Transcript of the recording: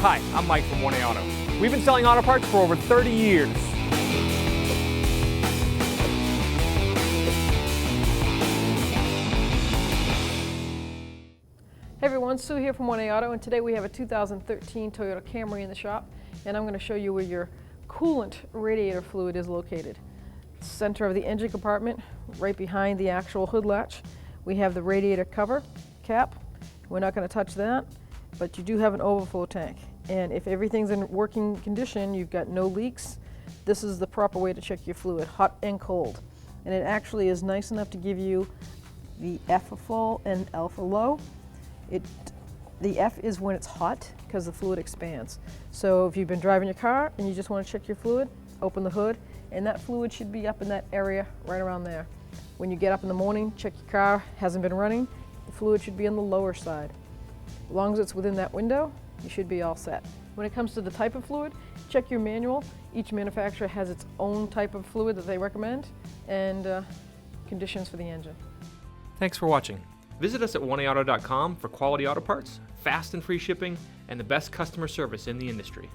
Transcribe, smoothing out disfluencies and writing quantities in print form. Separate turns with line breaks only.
Hi, I'm Mike from 1A Auto. We've been selling auto parts for over 30 years.
Hey everyone, Sue here from 1A Auto, and today we have a 2013 Toyota Camry in the shop, and I'm going to show you where your coolant radiator fluid is located. Center of the engine compartment, right behind the actual hood latch, we have the radiator cover cap. We're not going to touch that, but you do have an overflow tank. And if everything's in working condition, you've got no leaks, this is the proper way to check your fluid, hot and cold. And it actually is nice enough to give you the F for full and L for low. The F is when it's hot because the fluid expands. So if you've been driving your car and you just want to check your fluid, open the hood, and that fluid should be up in that area right around there. When you get up in the morning, check your car, hasn't been running, the fluid should be on the lower side. As long as it's within that window, you should be all set. When it comes to the type of fluid, check your manual. Each manufacturer has its own type of fluid that they recommend and conditions for the engine.
Thanks for watching. Visit us at 1AAuto.com for quality auto parts, fast and free shipping, and the best customer service in the industry.